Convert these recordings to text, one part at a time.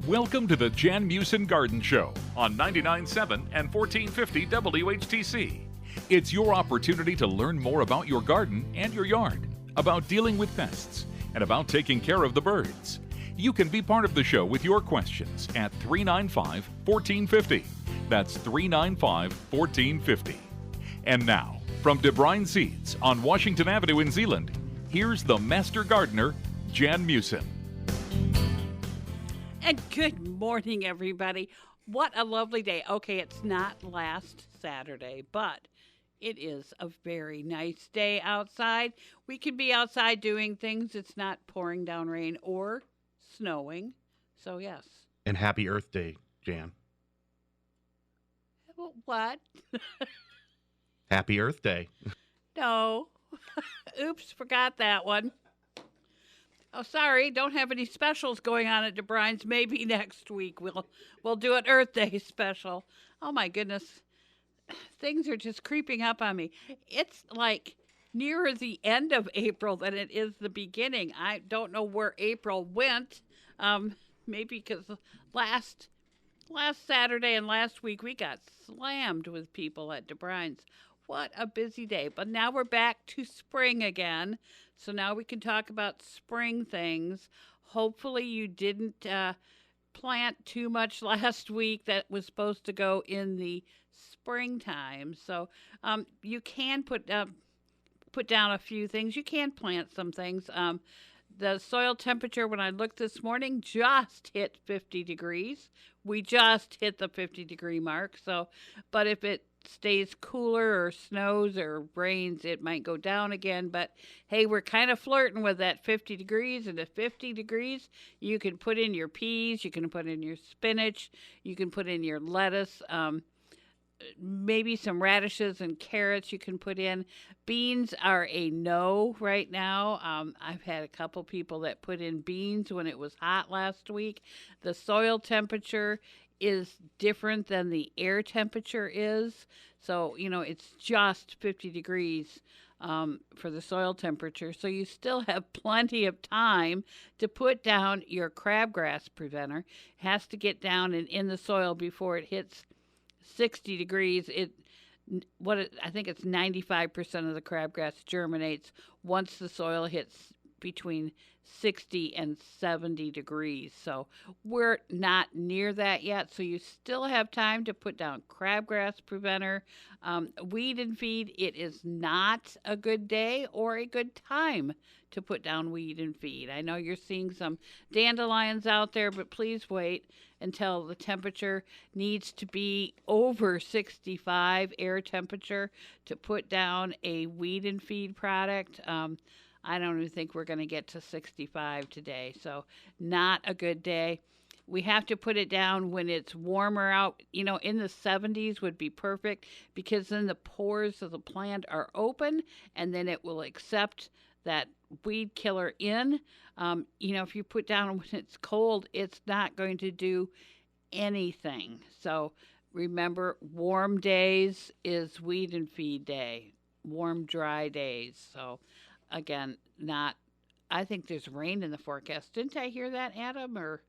Welcome to the Jan Meeuwsen Garden Show on 99.7 and 1450 WHTC. It's your opportunity to learn more about your garden and your yard, about dealing with pests, and about taking care of the birds. You can be part of the show with your questions at 395-1450. That's 395-1450. And now, from De Bruyne Seeds on Washington Avenue in Zeeland, here's the master gardener, Jan Meeuwsen. And good morning, everybody. What a lovely day. Okay, it's not last Saturday, but it is a very nice day outside. We can be outside doing things. It's not pouring down rain or snowing. So, yes. And happy Earth Day, Jan. What? Happy Earth Day. No. Oops, forgot that one. Oh, sorry, don't have any specials going on at De Bruyne's. Maybe next week we'll do an Earth Day special. Oh my goodness, things are just creeping up on me. It's like nearer the end of April than it is the beginning. I don't know where April went. Maybe because last Saturday and last week we got slammed with people at De Bruyne's. What a busy day. But now we're back to spring again. So now we can talk about spring things. Hopefully you didn't plant too much last week that was supposed to go in the springtime. So you can put down a few things. You can plant some things. The soil temperature, when I looked this morning, just hit 50 degrees. We just hit the 50-degree mark. So, but if it stays cooler or snows or rains, it might go down again. But hey, we're kind of flirting with that 50 degrees. And at 50 degrees, you can put in your peas, you can put in your spinach, you can put in your lettuce, maybe some radishes and carrots you can put in. Beans are a no right now. I've had a couple people that put in beans when it was hot last week. The soil temperature is different than the air temperature is. So, it's just 50 degrees for the soil temperature. So you still have plenty of time to put down your crabgrass preventer. It has to get down and in the soil before it hits 60 degrees. I think it's 95% of the crabgrass germinates once the soil hits between 60 and 70 degrees. So we're not near that yet. So you still have time to put down crabgrass preventer. Weed and feed, it is not a good day or a good time to put down weed and feed. I know you're seeing some dandelions out there, but please wait until the temperature needs to be over 65 air temperature to put down a weed and feed product. I don't even think we're going to get to 65 today, so not a good day. We have to put it down when it's warmer out. In the 70s would be perfect because then the pores of the plant are open and then it will accept that weed killer in. If you put down when it's cold, it's not going to do anything. So remember, warm days is weed and feed day. Warm, dry days. So again, I think there's rain in the forecast. Didn't I hear that, Adam? Or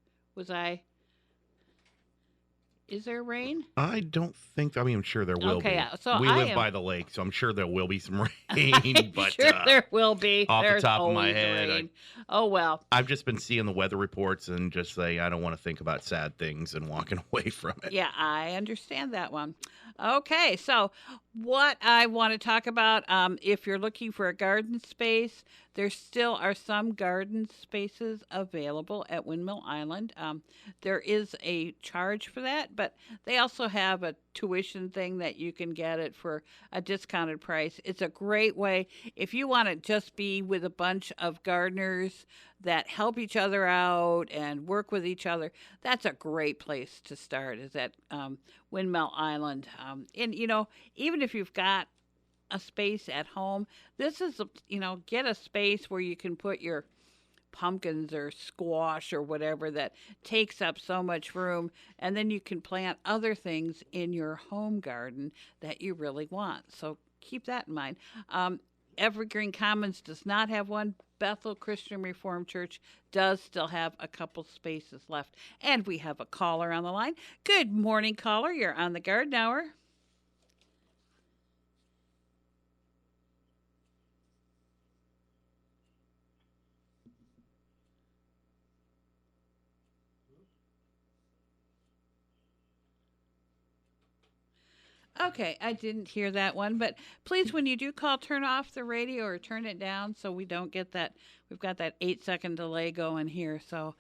is there rain? I don't think, I'm sure there will be. Okay, so we live by the lake, so I'm sure there will be some rain. But sure there will be. Off There's the top of my always head. rain. Oh, well. I've just been seeing the weather reports and just say I don't want to think about sad things and walking away from it. Yeah, I understand that one. Okay, so what I want to talk about, if you're looking for a garden space, there still are some garden spaces available at Windmill Island. There is a charge for that, but they also have a tuition thing that you can get it for a discounted price. It's a great way if you want to just be with a bunch of gardeners that help each other out and work with each other. That's a great place to start, is at Windmill Island. And even if you've got a space at home, this is get a space where you can put your pumpkins or squash or whatever that takes up so much room, and then you can plant other things in your home garden that you really want. So keep that in mind. Evergreen Commons does not have one. Bethel Christian Reformed Church does still have a couple spaces left. And we have a caller on the line. Good morning, caller. You're on the Garden Hour. Okay, I didn't hear that one, but please, when you do call, turn off the radio or turn it down so we don't get that. We've got that 8-second delay going here, so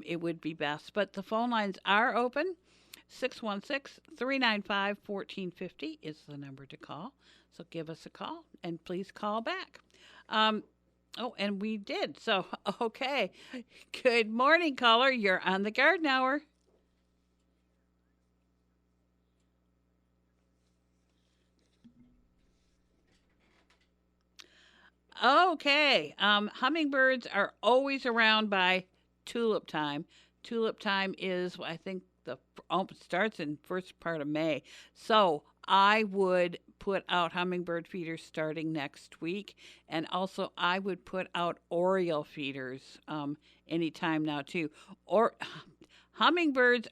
it would be best. But the phone lines are open. 616-395-1450 is the number to call. So give us a call and please call back. And we did. So, okay. Good morning, caller. You're on the Garden Hour. Okay. Hummingbirds are always around by tulip time. Tulip time is, I think, starts in first part of May. So I would put out hummingbird feeders starting next week, and also I would put out oriole feeders anytime now too. Or hummingbirds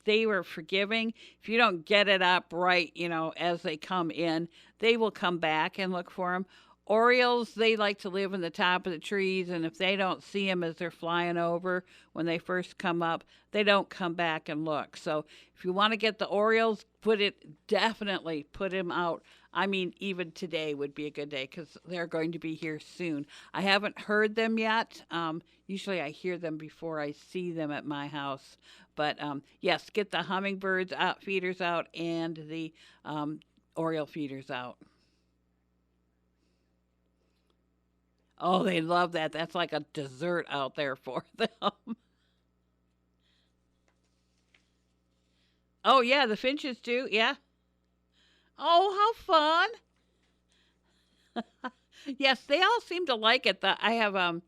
they were forgiving. If you don't get it up right, as they come in, they will come back and look for them. Orioles, they like to live in the top of the trees, and if they don't see them as they're flying over when they first come up, they don't come back and look. So if you want to get the Orioles, definitely put them out. I mean, even today would be a good day because they're going to be here soon. I haven't heard them yet. Usually I hear them before I see them at my house. But yes, get the hummingbirds out, feeders out, and the Oriole feeders out. Oh, they love that. That's like a dessert out there for them. Oh, yeah, the finches do. Yeah. Oh, how fun. Yes, they all seem to like it. I have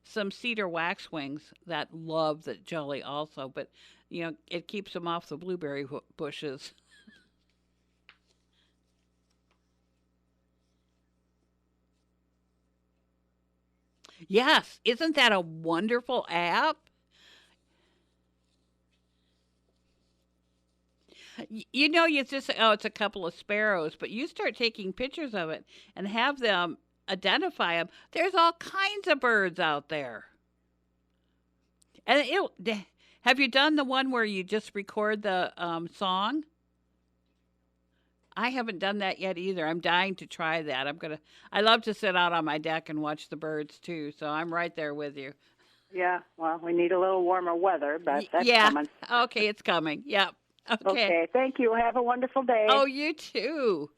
some cedar waxwings that love the jelly also, but it keeps them off the blueberry bushes. Yes, isn't that a wonderful app? You just it's a couple of sparrows, but you start taking pictures of it and have them identify them. There's all kinds of birds out there. And have you done the one where you just record the song? I haven't done that yet either. I'm dying to try that. I love to sit out on my deck and watch the birds too, so I'm right there with you. Yeah, well, we need a little warmer weather, but that's coming. Okay, it's coming. Yep. Okay, thank you. Have a wonderful day. Oh, you too.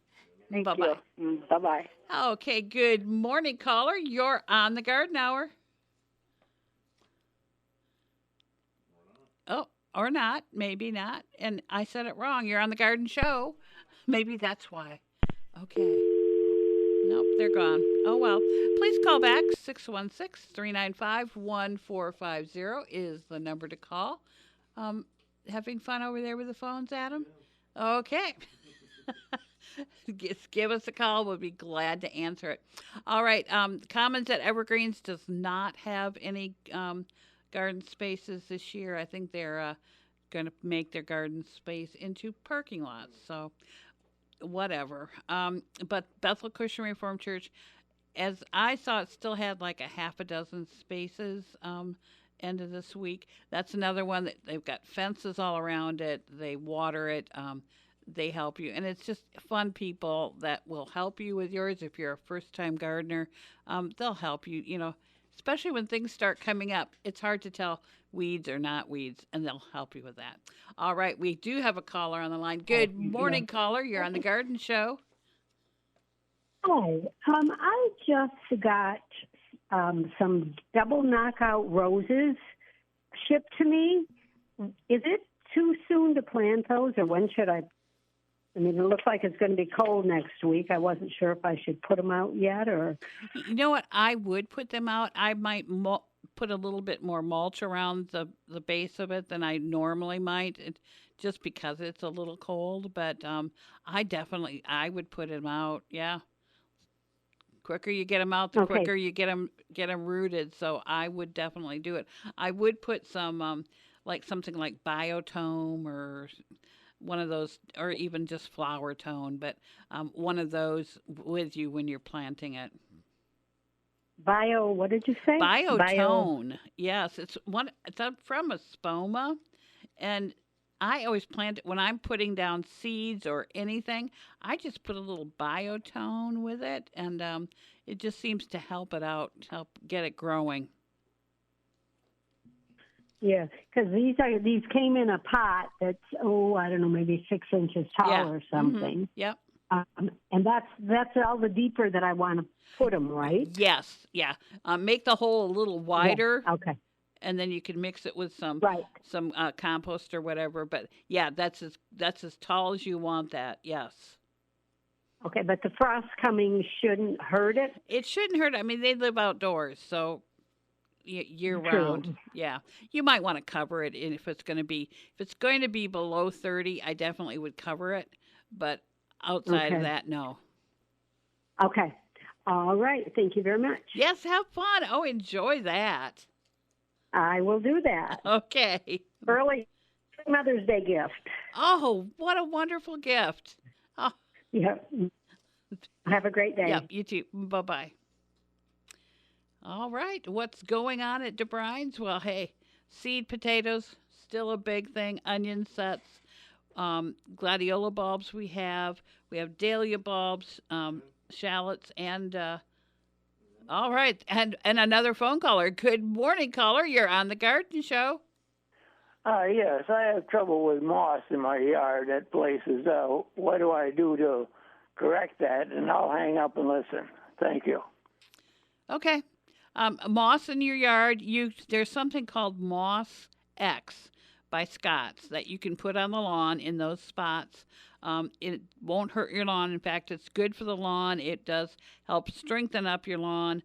Thank Bye-bye. you. Bye-bye. Okay, good morning, caller. You're on the Garden Hour. Oh, or not. Maybe not. And I said it wrong. You're on the Garden Show. Maybe that's why. Okay. Nope, they're gone. Oh, well. Please call back. 616-395-1450 is the number to call. Having fun over there with the phones, Adam? Okay. Just give us a call. We'll be glad to answer it. All right. Commons at Evergreens does not have any garden spaces this year. I think they're going to make their garden space into parking lots. So whatever. But Bethel Christian Reformed Church, as I saw, it still had like a half a dozen spaces end of this week. That's another one that they've got fences all around it. They water it. They help you. And it's just fun people that will help you with yours. If you're a first-time gardener, they'll help you, especially when things start coming up. It's hard to tell weeds or not weeds, and they'll help you with that. All right, we do have a caller on the line. Good morning, caller. You're on the Garden Show. Hi. I just got some double knockout roses shipped to me. Is it too soon to plant those, or when should I? I mean, it looks like it's going to be cold next week. I wasn't sure if I should put them out yet, or. You know what? I would put them out. I might put a little bit more mulch around the base of it than I normally might, just because it's a little cold. But I would put them out. Yeah. Quicker you get them out, the Okay. quicker you get them rooted. So I would definitely do it. I would put some like something like Biotome or one of those, or even just Flower Tone, but one of those with you when you're planting it. What did you say? Biotone. Yes, it's from a spoma, and I always plant it when I'm putting down seeds or anything. I just put a little biotone with it, and it just seems to help it out, help get it growing. Yeah, because these came in a pot that's I don't know, maybe 6 inches tall Yeah. or something. Yep. And that's all the deeper that I want to put them, right? Yes. Yeah. Make the hole a little wider. Yeah. Okay. And then you can mix it with some Right. compost or whatever. But yeah, that's as tall as you want that. Yes. Okay, but the frost coming shouldn't hurt it. It shouldn't hurt. I mean, they live outdoors, so year True. round. Yeah, you might want to cover it if it's going to be below 30. I definitely would cover it, but outside of Okay. that, no. Okay. All right. Thank you very much. Yes, have fun. Oh, enjoy that. I will do that. Okay. Early Mother's Day gift. Oh, what a wonderful gift. Oh, Yeah. Have a great day. yep, you too. Bye-bye. All right, what's going on at DeBrine's? Well, hey, seed potatoes, still a big thing. Onion sets, gladiola bulbs we have dahlia bulbs, shallots, and all right, and another phone caller. Good morning, caller. You're on the Garden Show. Yes, I have trouble with moss in my yard at places. What do I do to correct that? And I'll hang up and listen. Thank you. Okay. Moss in your yard, there's something called Moss X by Scott's that you can put on the lawn in those spots. It won't hurt your lawn. In fact, it's good for the lawn. It does help strengthen up your lawn.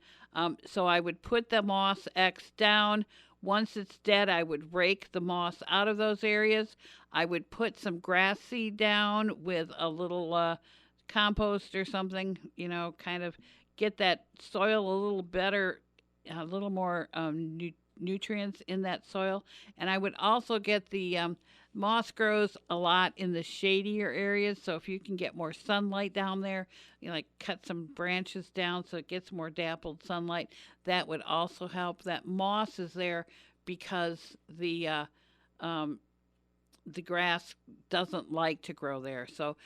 So I would put the Moss X down. Once it's dead, I would rake the moss out of those areas. I would put some grass seed down with a little compost or something, kind of get that soil a little better, a little more nutrients in that soil. And I would also get the moss grows a lot in the shadier areas. So if you can get more sunlight down there, like cut some branches down so it gets more dappled sunlight, that would also help. That moss is there because the grass doesn't like to grow there. So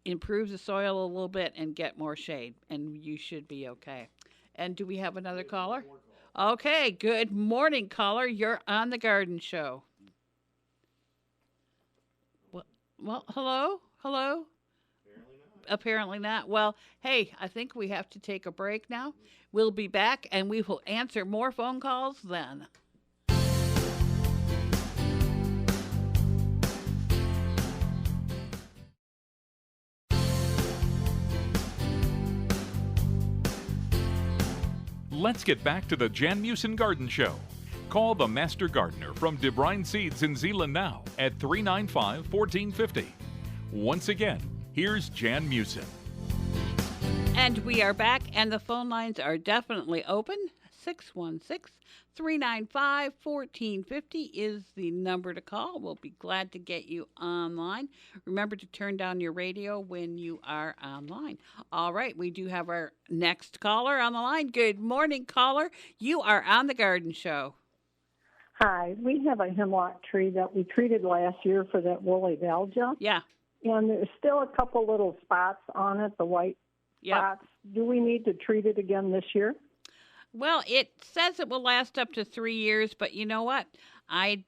improve the soil a little bit and get more shade, and you should be okay. And do we have another caller? Okay, good morning, caller. You're on the Garden Show. Well, hello? Apparently not. Well, hey, I think we have to take a break now. We'll be back, and we will answer more phone calls then. Let's get back to the Jan Meeuwsen Garden Show. Call the Master Gardener from DeBrine Seeds in Zeeland now at 395-1450. Once again, here's Jan Meeuwsen. And we are back, and the phone lines are definitely open. 616-395-1450 is the number to call. We'll be glad to get you online. Remember to turn down your radio when you are online. All right, we do have our next caller on the line. Good morning, caller. You are on the Garden Show. Hi, we have a hemlock tree that we treated last year for that woolly algae. Yeah. And there's still a couple little spots on it, the white spots. Do we need to treat it again this year? Well, it says it will last up to 3 years, but you know what? I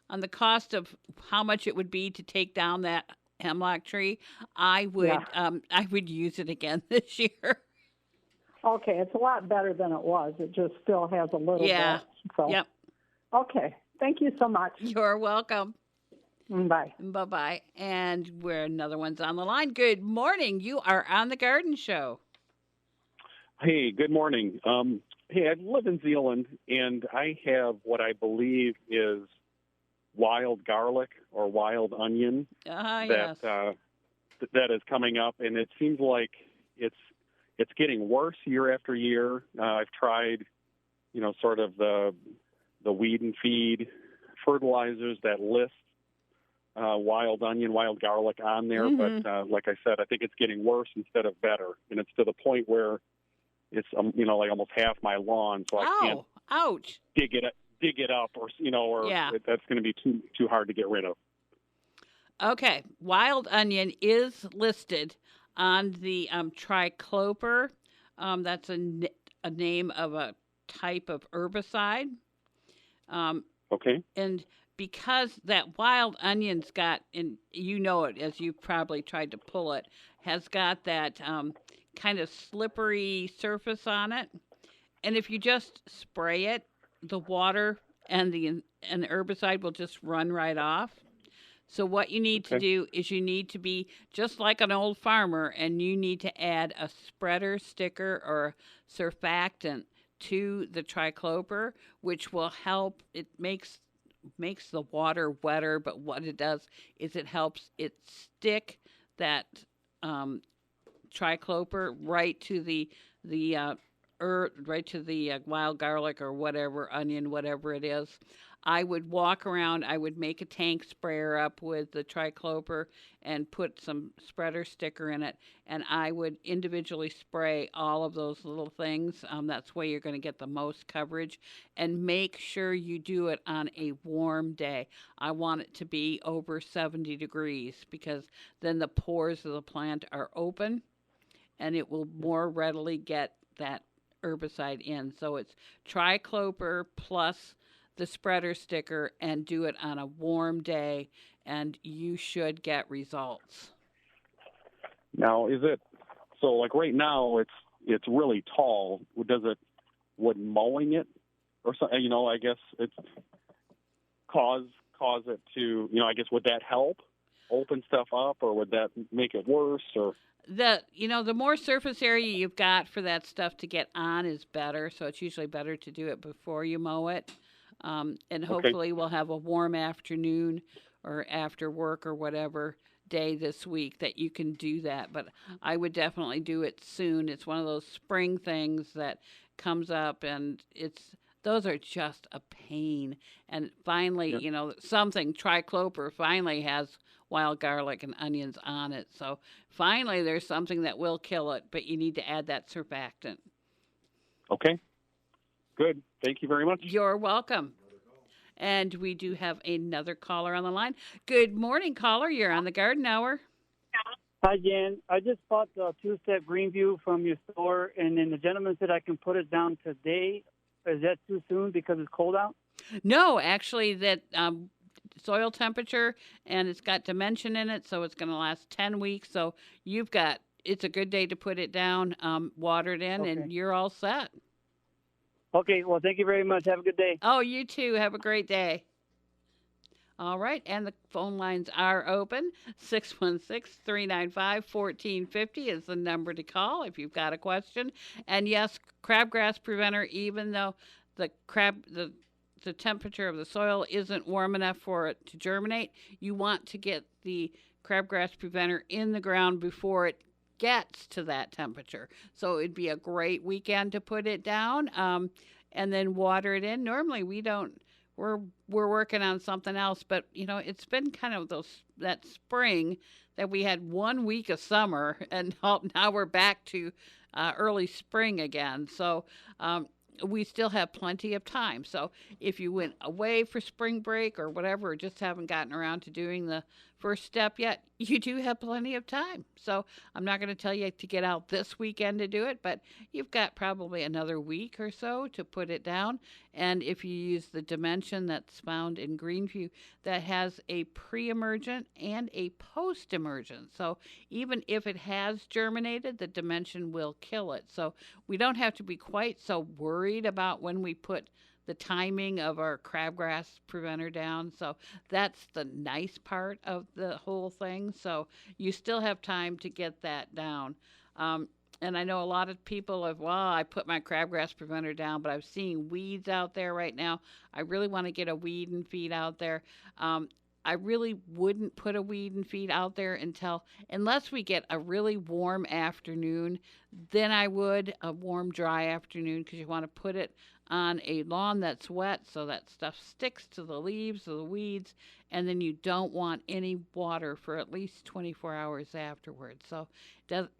on the cost of how much it would be to take down that hemlock tree, I would use it again this year. Okay, it's a lot better than it was. It just still has a little bit. So. Yep. Okay, thank you so much. You're welcome. Bye. Bye-bye. And another one's on the line. Good morning. You are on the Garden Show. Hey, good morning. Hey, I live in Zeeland, and I have what I believe is wild garlic or wild onion Yes. that is coming up, and it seems like it's getting worse year after year. I've tried, sort of the weed and feed fertilizers that list wild onion, wild garlic on there. Mm-hmm. But like I said, I think it's getting worse instead of better. And it's to the point where it's, like almost half my lawn. So I can't ouch. dig it up or Yeah. that's going to be too hard to get rid of. Okay. Wild onion is listed on the tricloper. That's a name of a type of herbicide. Okay. And because that wild onion's got, and you know it as you've probably tried to pull it, has got that kind of slippery surface on it. And if you just spray it, the water and the herbicide will just run right off. So what you need to do is you need to be just like an old farmer, and you need to add a spreader sticker or surfactant to the tricloper, which will help. It makes the water wetter, but what it does is it helps it stick that tricloper right to the wild garlic or whatever, onion, whatever it is. I would walk around, I would make a tank sprayer up with the tricloper and put some spreader sticker in it, and I would individually spray all of those little things. That's the way you're going to get the most coverage. And make sure you do it on a warm day. I want it to be over 70 degrees because then the pores of the plant are open and it will more readily get that herbicide in. So it's tricloper plus the spreader sticker, and do it on a warm day, and you should get results. Now, is it so? Like right now, it's really tall. Would mowing it or something? I guess it's cause it to. I guess would that help open stuff up, or would that make it worse? Or the more surface area you've got for that stuff to get on is better. So it's usually better to do it before you mow it. And hopefully we'll have a warm afternoon or after work or whatever day this week that you can do that. But I would definitely do it soon. It's one of those spring things that comes up, and those are just a pain. And finally, something tricloper finally has wild garlic and onions on it. So finally there's something that will kill it, but you need to add that surfactant. Okay. Good. Thank you very much. You're welcome. And we do have another caller on the line. Good morning, caller. You're on the Garden Hour. Hi, Jan. I just bought the two-step Greenview from your store, and then the gentleman said I can put it down today. Is that too soon because it's cold out? No, actually, that soil temperature, and it's got dimension in it, so it's going to last 10 weeks. So it's a good day to put it down, water it in, and you're all set. Okay, well, thank you very much. Have a good day. Oh, you too. Have a great day. All right, and the phone lines are open. 616-395-1450 is the number to call if you've got a question. And yes, crabgrass preventer, even though the temperature of the soil isn't warm enough for it to germinate, you want to get the crabgrass preventer in the ground before it gets to that temperature. So it'd be a great weekend to put it down and then water it in. Normally we're working on something else, but it's been kind of that spring that we had 1 week of summer, and now we're back to early spring again. So we still have plenty of time. So if you went away for spring break or whatever, or just haven't gotten around to doing the first step yet, you do have plenty of time. So I'm not going to tell you to get out this weekend to do it, but you've got probably another week or so to put it down. And if you use the dimension that's found in Greenview, that has a pre-emergent and a post-emergent. So even if it has germinated, the dimension will kill it. So we don't have to be quite so worried about when we put the timing of our crabgrass preventer down. So that's the nice part of the whole thing. So you still have time to get that down. And I know a lot of people I put my crabgrass preventer down, but I'm seeing weeds out there right now. I really want to get a weed and feed out there. I really wouldn't put a weed and feed out there unless we get a really warm afternoon. Then I would, a warm, dry afternoon, because you want to put it on a lawn that's wet so that stuff sticks to the leaves of the weeds, and then you don't want any water for at least 24 hours afterwards. So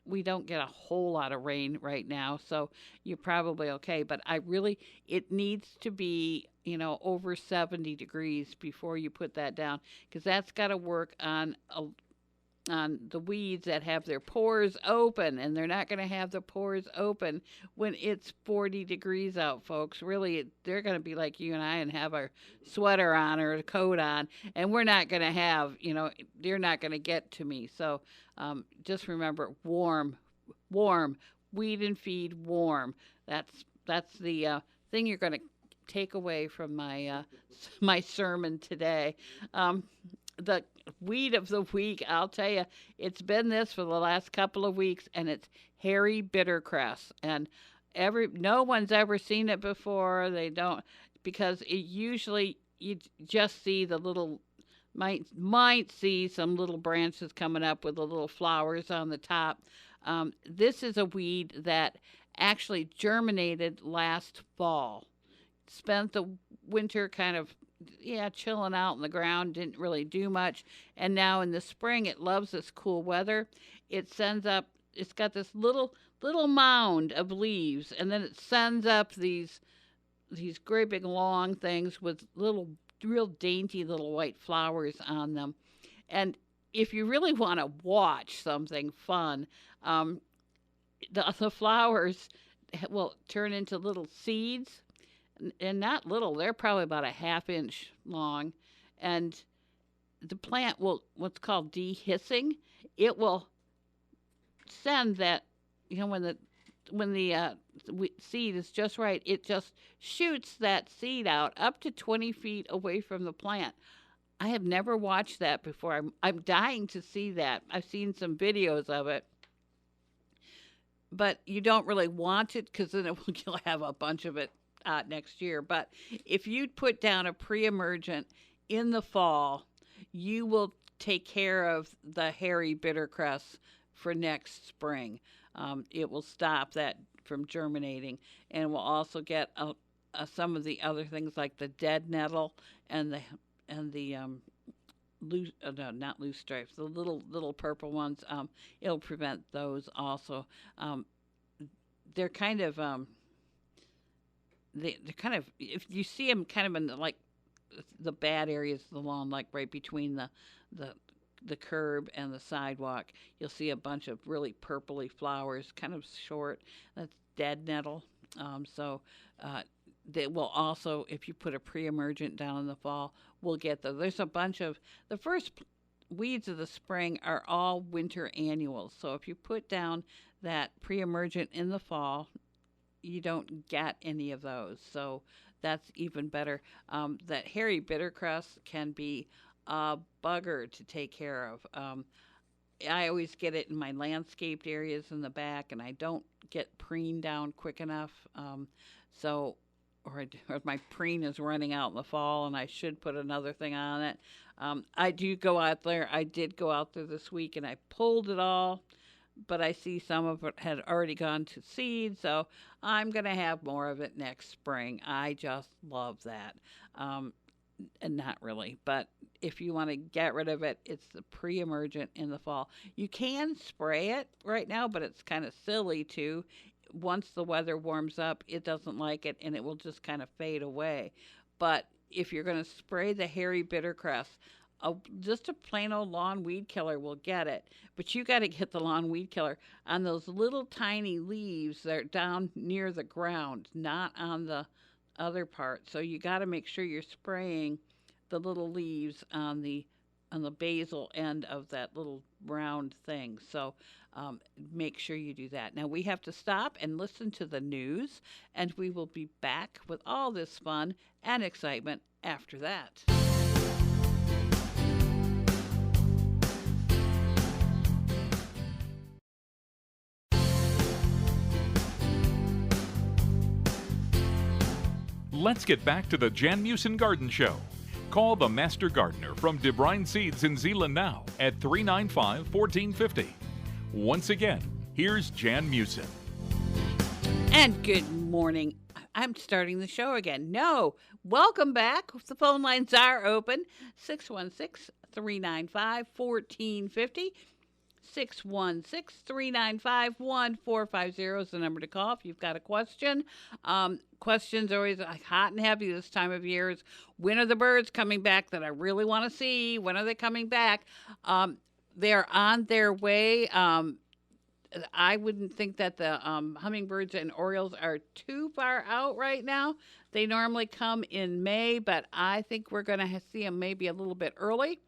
we don't get a whole lot of rain right now, so you're probably okay. But it needs to be, over 70 degrees before you put that down, because that's got to work on the weeds that have their pores open, and they're not going to have the pores open when it's 40 degrees out, folks. Really, they're going to be like you and I and have a sweater on or a coat on, and we're not going to have, they're not going to get to me. So just remember, warm, weed and feed warm. That's the thing you're going to take away from my sermon today. The weed of the week, I'll tell you, it's been this for the last couple of weeks, and it's hairy bittercress. And no one's ever seen it before. They don't, because usually you just see the little, might see some little branches coming up with the little flowers on the top. This is a weed that actually germinated last fall. Spent the winter kind of chilling out in the ground, didn't really do much. And now in the spring, it loves this cool weather. It's got this little mound of leaves, and then it sends up these great big long things with little, real dainty little white flowers on them. And if you really want to watch something fun, the flowers will turn into little seeds. And not little, they're probably about a half-inch long, and the plant will, what's called dehissing, it will send that, when the seed is just right, it just shoots that seed out up to 20 feet away from the plant. I have never watched that before. I'm dying to see that. I've seen some videos of it, but you don't really want it, because then you'll have a bunch of it next year. But if you put down a pre-emergent in the fall, you will take care of the hairy bittercress for next spring. It will stop that from germinating, and will also get some of the other things like the dead nettle and the not loose stripes, the little purple ones. It'll prevent those also. They're kind of they're kind of, if you see them kind of in the bad areas of the lawn, like right between the curb and the sidewalk, you'll see a bunch of really purpley flowers, kind of short. That's dead nettle. They will also, if you put a pre-emergent down in the fall, we'll get those. There's a bunch of, the first weeds of the spring are all winter annuals. So if you put down that pre-emergent in the fall, you don't get any of those. So that's even better. That hairy bittercress can be a bugger to take care of. I always get it in my landscaped areas in the back, and I don't get preen down quick enough. Or my preen is running out in the fall, and I should put another thing on it. I do go out there. I did go out there this week, and I pulled it all, but I see some of it had already gone to seed, so I'm going to have more of it next spring. I just love that. And not really, but if you want to get rid of it, it's the pre-emergent in the fall. You can spray it right now, but it's kind of silly too. Once the weather warms up, it doesn't like it, and it will just kind of fade away. But if you're going to spray the hairy bittercress, just a plain old lawn weed killer will get it. But you got to get the lawn weed killer on those little tiny leaves that are down near the ground, not on the other part. So you got to make sure you're spraying the little leaves on the basal end of that little round thing. So make sure you do that. Now we have to stop and listen to the news, and we will be back with all this fun and excitement after that. Let's get back to the Jan Meeuwsen Garden Show. Call the Master Gardener from DeBrine Seeds in Zeeland now at 395-1450. Once again, here's Jan Meeuwsen. And good morning. I'm starting the show again. No, welcome back. The phone lines are open. 616-395-1450. 616-395-1450 is the number to call if you've got a question. Questions are always hot and heavy this time of year. Is when are the birds coming back that I really want to see? When are they coming back? They're on their way. I wouldn't think that the hummingbirds and orioles are too far out right now. They normally come in May, but I think we're going to see them maybe a little bit early.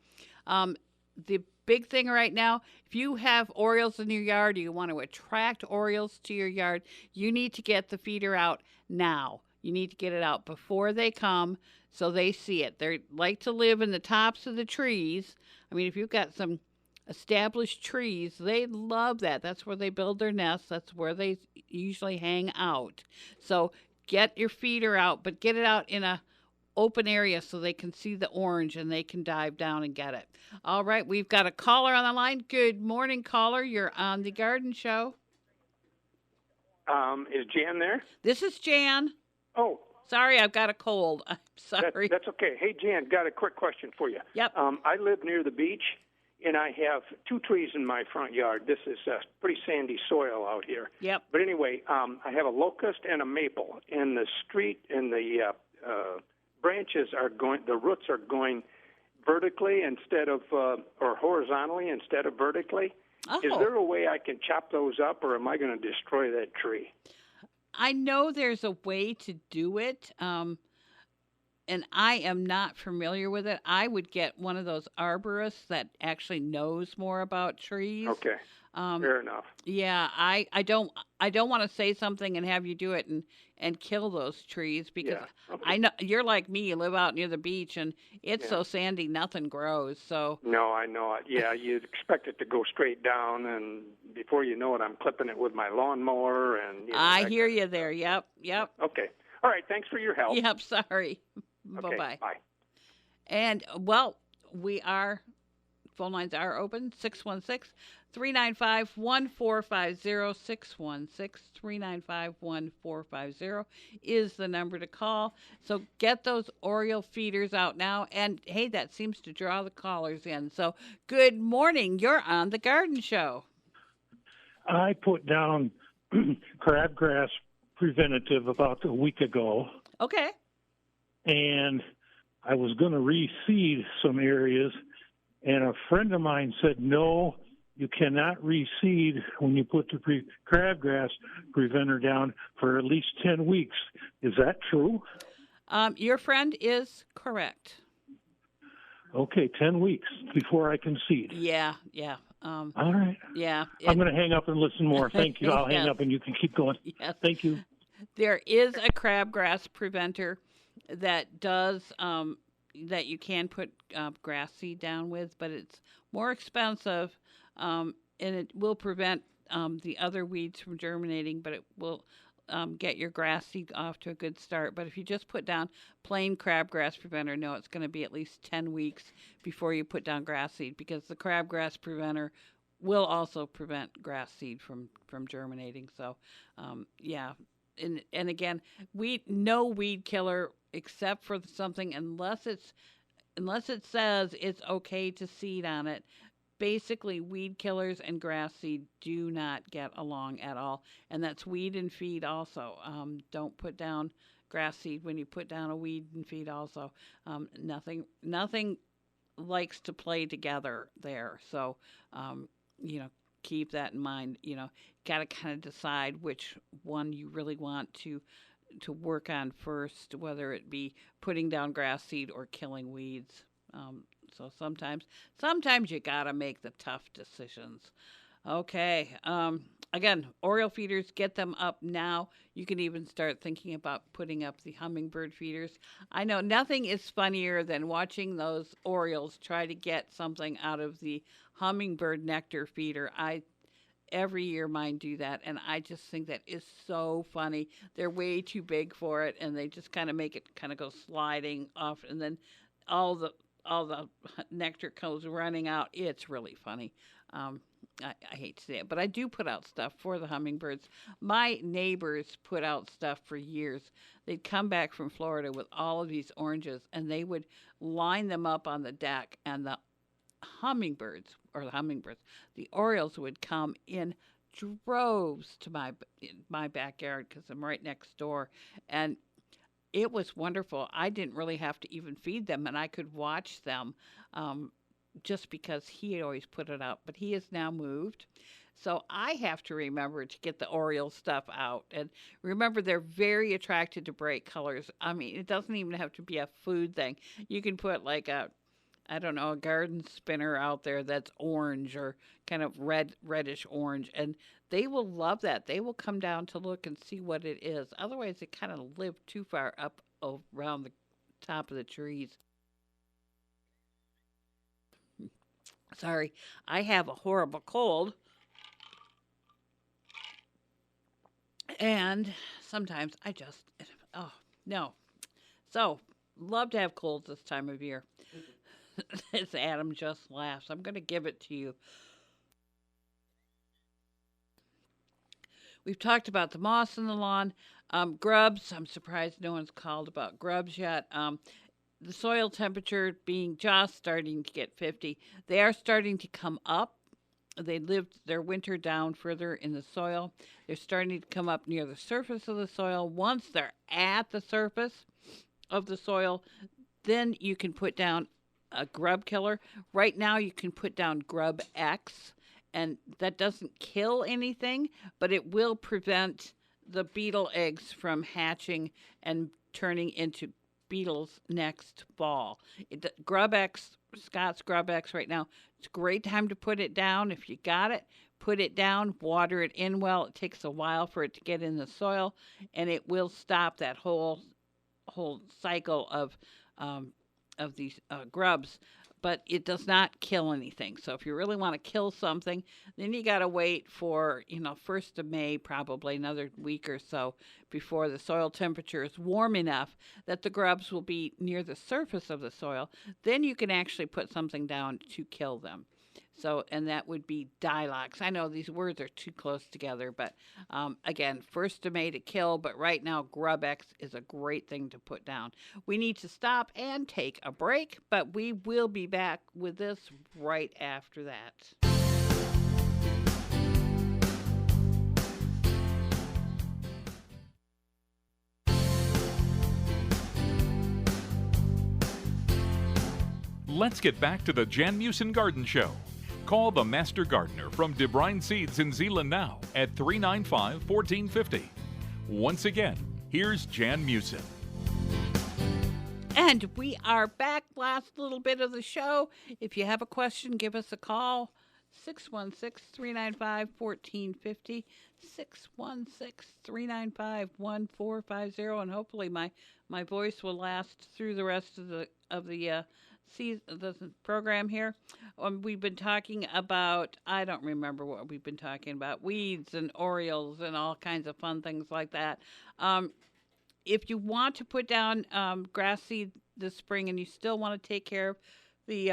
The big thing right now, if you have orioles in your yard, you want to attract orioles to your yard, you need to get the feeder out now. You need to get it out before they come so they see it. They like to live in the tops of the trees. I mean, if you've got some established trees, they love that. That's where they build their nests. That's where they usually hang out. So get your feeder out, but get it out in a open area so they can see the orange and they can dive down and get it. All right, we've got a caller on the line. Good morning, caller. You're on the Garden Show. Is Jan there? This is Jan. Oh. Sorry, I've got a cold. I'm sorry. That's okay. Hey, Jan, got a quick question for you. Yep. I live near the beach, and I have 2 trees in my front yard. This is pretty sandy soil out here. Yep. But anyway, I have a locust and a maple. And the street and the branches are going, the roots are going vertically instead of, or horizontally instead of vertically. Oh. Is there a way I can chop those up, or am I going to destroy that tree? I know there's a way to do it, and I am not familiar with it. I would get one of those arborists that actually knows more about trees. Okay. Fair enough. Yeah, I don't want to say something and have you do it and kill those trees because okay. I know you're like me. You live out near the beach and it's so sandy, nothing grows. So no, I know it. Yeah, you'd expect it to go straight down, and before you know it, I'm clipping it with my lawnmower. And I hear you there. Yep. Okay. All right. Thanks for your help. Yep. Sorry. Okay, Bye-bye. Bye. And well, phone lines are open. 616-395-1450. 616-395-1450 is the number to call. So get those Oriole feeders out now. And hey, that seems to draw the callers in. So good morning. You're on the Garden Show. I put down crabgrass preventative about a week ago. Okay. And I was going to reseed some areas, and a friend of mine said, no, you cannot reseed when you put the crabgrass preventer down for at least 10 weeks. Is that true? Your friend is correct. Okay, 10 weeks before I can seed. Yeah. All right. Yeah. I'm going to hang up and listen more. Thank you. I'll hang up and you can keep going. Yes. Thank you. There is a crabgrass preventer that does that you can put grass seed down with, but it's more expensive, and it will prevent the other weeds from germinating, but it will get your grass seed off to a good start. But if you just put down plain crabgrass preventer, no, it's going to be at least 10 weeks before you put down grass seed, because the crabgrass preventer will also prevent grass seed from germinating. So, yeah. And again, no weed killer except for something unless it says it's okay to seed on it. Basically, weed killers and grass seed do not get along at all, and that's weed and feed also. Don't put down grass seed when you put down a weed and feed also. Nothing likes to play together there. So, keep that in mind. Got to kind of decide which one you really want to work on first, whether it be putting down grass seed or killing weeds. So sometimes you got to make the tough decisions. Okay. Again, Oriole feeders, get them up now. You can even start thinking about putting up the hummingbird feeders. I know nothing is funnier than watching those Orioles try to get something out of the hummingbird nectar feeder. Every year mine do that, and I just think that is so funny. They're way too big for it, and they just kind of make it kind of go sliding off, and then all the nectar goes running out. It's really funny. I hate to say it, but I do put out stuff for the hummingbirds. My neighbors put out stuff for years. They'd come back from Florida with all of these oranges, and they would line them up on the deck, and the the Orioles would come in droves to my backyard because I'm right next door, and it was wonderful. I didn't really have to even feed them, and I could watch them just because he had always put it out. But he has now moved. So I have to remember to get the Oriole stuff out. And remember, they're very attracted to bright colors. I mean, it doesn't even have to be a food thing. You can put like a garden spinner out there that's orange or kind of reddish orange. And they will love that. They will come down to look and see what it is. Otherwise, they kind of live too far up around the top of the trees. Sorry, I have a horrible cold. And sometimes I just, oh, no. So, love to have colds this time of year. As Adam just laughs. I'm going to give it to you. We've talked about the moss in the lawn. Grubs, I'm surprised no one's called about grubs yet. The soil temperature being just starting to get 50. They are starting to come up. They lived their winter down further in the soil. They're starting to come up near the surface of the soil. Once they're at the surface of the soil, then you can put down a grub killer. Right now you can put down Grub X, and that doesn't kill anything, but it will prevent the beetle eggs from hatching and turning into beetles next fall. Grub X, Scott's Grub X right now, it's a great time to put it down. If you got it, put it down, water it in well. It takes a while for it to get in the soil, and it will stop that whole cycle of these grubs. But it does not kill anything. So if you really want to kill something, then you got to wait for, 1st of May, probably another week or so before the soil temperature is warm enough that the grubs will be near the surface of the soil. Then you can actually put something down to kill them. So, and that would be Dilox. I know these words are too close together, but again, 1st of May to kill, but right now GrubX is a great thing to put down. We need to stop and take a break, but we will be back with this right after that. Let's get back to the Jan Meeuwsen Garden Show. Call the Master Gardener from DeBrine Seeds in Zeeland now at 395-1450. Once again, here's Jan Meeuwsen. And we are back. Last little bit of the show. If you have a question, give us a call. 616-395-1450. 616-395-1450. And hopefully my voice will last through the rest of the program here. We've been talking about, I don't remember what we've been talking about, weeds and Orioles and all kinds of fun things like that. If you want to put down grass seed this spring and you still want to take care of the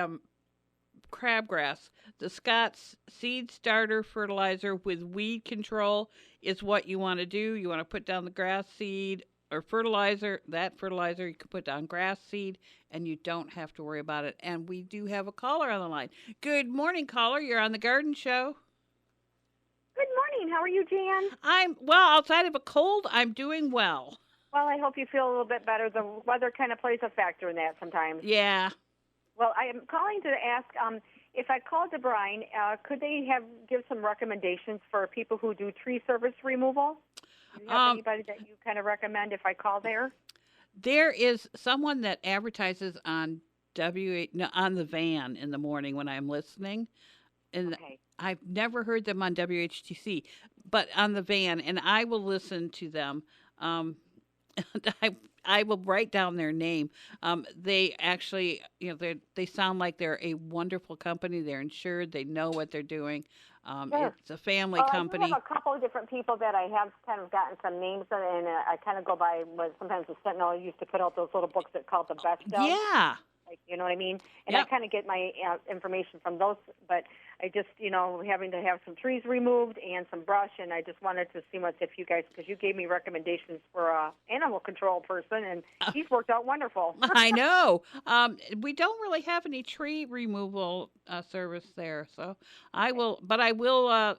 crabgrass, the Scott's Seed Starter Fertilizer with weed control is what you want to do. You want to put down the grass seed or fertilizer. That fertilizer, you can put down grass seed, and you don't have to worry about it. And we do have a caller on the line. Good morning, caller. You're on the Garden Show. Good morning. How are you, Jan? I'm well. Outside of a cold, I'm doing well. Well, I hope you feel a little bit better. The weather kind of plays a factor in that sometimes. Yeah. Well, I am calling to ask if I called DeBrine, could they give some recommendations for people who do tree service removal? Do you have anybody that you kind of recommend if I call there? There is someone that advertises on on the van in the morning when I'm listening, and okay. I've never heard them on WHTC, but on the van, and I will listen to them. I will write down their name. They actually, they sound like they're a wonderful company. They're insured. They know what they're doing. Sure. It's a family company. I have a couple of different people that I have kind of gotten some names of, and I kind of go by what sometimes the Sentinel used to put out those little books that called the best of. Yeah. I like, you know what I mean? And I kind of get my information from those, but I just, having to have some trees removed and some brush, and I just wanted to see if you guys, because you gave me recommendations for a animal control person, and he's worked out wonderful. I know. We don't really have any tree removal service there, so I will look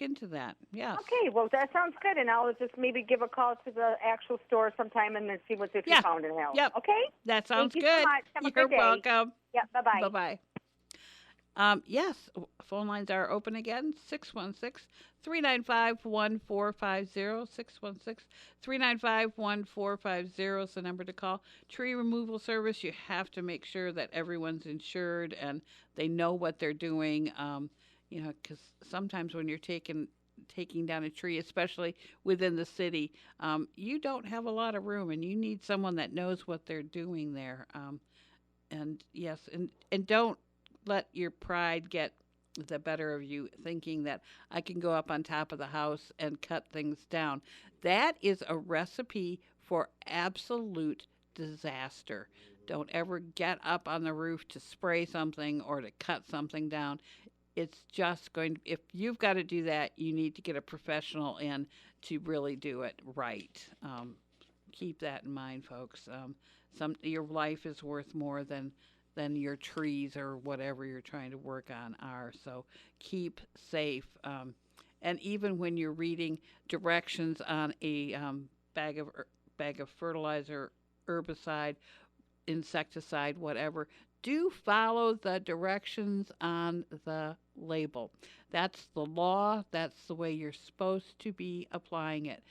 into that. Yes. Okay, well, that sounds good, and I'll just maybe give a call to the actual store sometime and then see if you found it out. Yep. Okay? That sounds Thank good. you so much. Have a You're good day. welcome. Yeah, bye-bye. Bye-bye. Yes, phone lines are open again, 616-395-1450, 616-395-1450 is the number to call. Tree removal service, you have to make sure that everyone's insured and they know what they're doing, because sometimes when you're taking down a tree, especially within the city, you don't have a lot of room and you need someone that knows what they're doing there. And yes, and don't let your pride get the better of you, thinking that I can go up on top of the house and cut things down. That is a recipe for absolute disaster. Don't ever get up on the roof to spray something or to cut something down. It's just if you've got to do that, you need to get a professional in to really do it right. Keep that in mind, folks. Your life is worth more than your trees or whatever you're trying to work on are. So keep safe. And even when you're reading directions on a bag of fertilizer, herbicide, insecticide, whatever, do follow the directions on the label. That's the law. That's the way you're supposed to be applying it.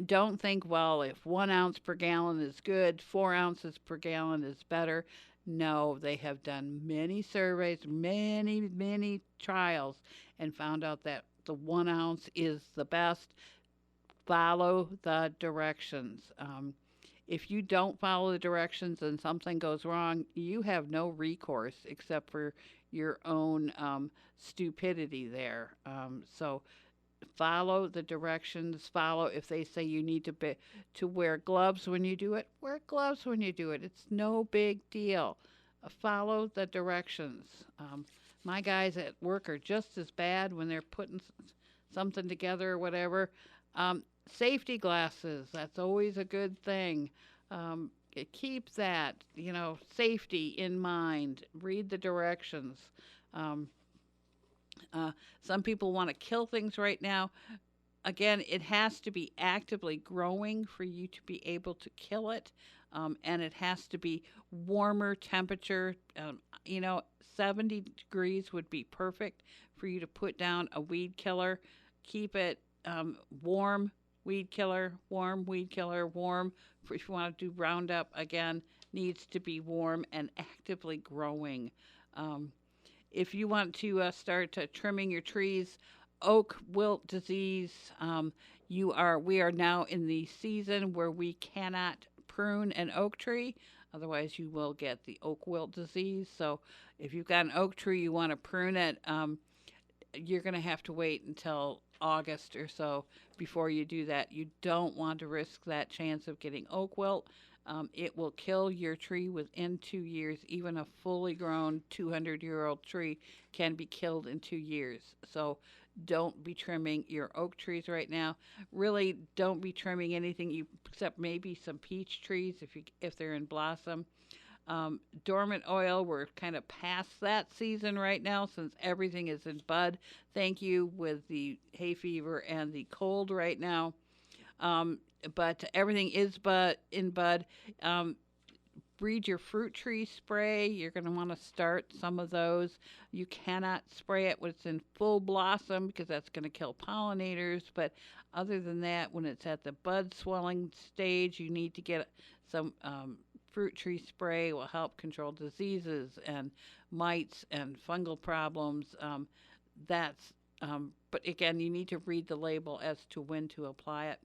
Don't think, well, if 1 ounce per gallon is good, 4 ounces per gallon is better. No, they have done many surveys, many trials, and found out that the 1 ounce is the best. Follow the directions. If you don't follow the directions and something goes wrong, you have no recourse except for your own stupidity there. So follow the directions. Follow if they say you need to wear gloves when you do it. Wear gloves when you do it. It's no big deal. Follow the directions. My guys at work are just as bad when they're putting something together or whatever. Safety glasses. That's always a good thing. Keep that, safety in mind. Read the directions. Some people want to kill things right now. Again, it has to be actively growing for you to be able to kill it. And it has to be warmer temperature. 70 degrees would be perfect for you to put down a weed killer. Keep it warm weed killer, warm weed killer, warm. If you want to do Roundup, again, needs to be warm and actively growing. If you want to start trimming your trees, oak wilt disease, we are now in the season where we cannot prune an oak tree, otherwise you will get the oak wilt disease. So if you've got an oak tree, you want to prune it, you're going to have to wait until August or so before you do that. You don't want to risk that chance of getting oak wilt. It will kill your tree within 2 years. Even a fully grown 200-year-old tree can be killed in 2 years. So don't be trimming your oak trees right now. Really, don't be trimming anything except maybe some peach trees if they're in blossom. Dormant oil, we're kind of past that season right now since everything is in bud. Thank you with the hay fever and the cold right now. But everything is in bud. Breed your fruit tree spray. You're going to want to start some of those. You cannot spray it when it's in full blossom because that's going to kill pollinators. But other than that, when it's at the bud swelling stage, you need to get some fruit tree spray. Will help control diseases and mites and fungal problems. But again, you need to read the label as to when to apply it.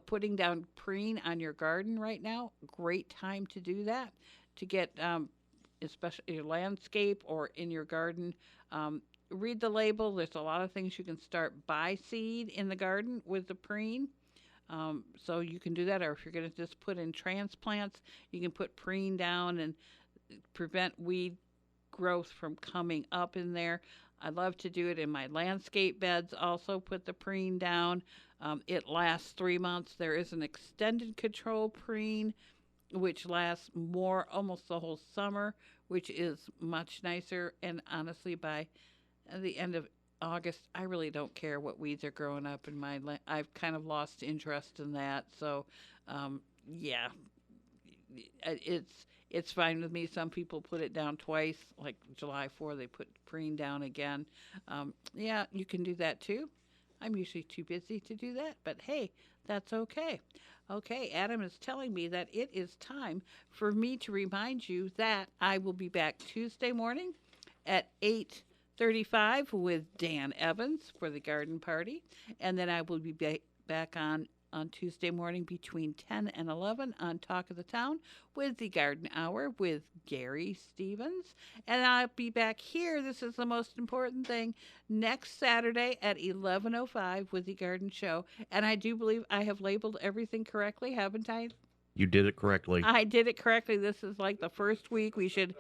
Putting down preen on your garden right now, great time to do that, to get especially your landscape or in your garden. Read the label. There's a lot of things you can start by seed in the garden with the preen. So you can do that, or if you're going to just put in transplants, you can put preen down and prevent weed growth from coming up in there. I love to do it in my landscape beds, also put the preen down. It lasts 3 months. There is an extended control preen, which lasts more, almost the whole summer, which is much nicer. And honestly, by the end of August, I really don't care what weeds are growing up in my land. I've kind of lost interest in that. So, yeah, it's fine with me. Some people put it down twice, like July 4, they put preen down again. Yeah, you can do that too. I'm usually too busy to do that, but hey, that's okay. Okay, Adam is telling me that it is time for me to remind you that I will be back Tuesday morning at 8:35 with Dan Evans for the garden party, and then I will be back on Tuesday morning between 10 and 11 on Talk of the Town with the Garden Hour with Gary Stevens. And I'll be back here, this is the most important thing, next Saturday at 11:05 with the Garden Show. And I do believe I have labeled everything correctly, haven't I? You did it correctly. I did it correctly. This is like the first week. We should,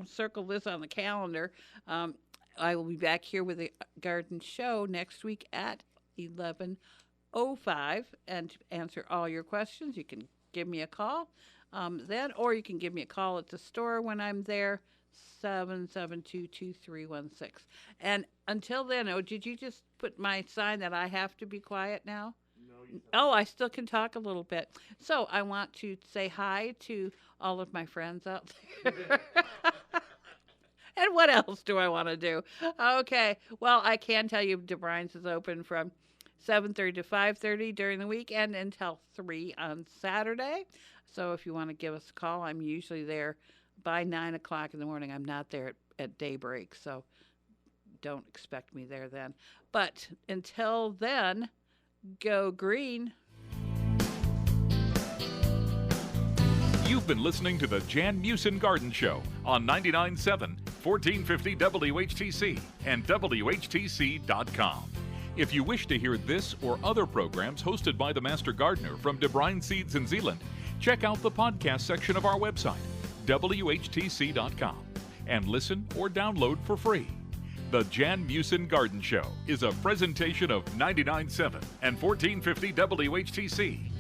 circle this on the calendar. I will be back here with the Garden Show next week at 11:05 and to answer all your questions. You can give me a call then, or you can give me a call at the store when I'm there, 772-2316. And until then, did you just put my sign that I have to be quiet now? Oh, I still can talk a little bit. So I want to say hi to all of my friends out there. And what else do I want to do? Okay. Well, I can tell you DeBrine's is open from 7:30 to 5:30 during the weekend until 3 on Saturday. So if you want to give us a call, I'm usually there by 9 o'clock in the morning. I'm not there at daybreak, so don't expect me there then. But until then, go green. You've been listening to the Jan Meeuwsen Garden Show on 99.7, 1450 WHTC and WHTC.com. If you wish to hear this or other programs hosted by the Master Gardener from DeBrine Seeds in Zeeland, check out the podcast section of our website, WHTC.com, and listen or download for free. The Jan Meeuwsen Garden Show is a presentation of 99.7 and 1450 WHTC.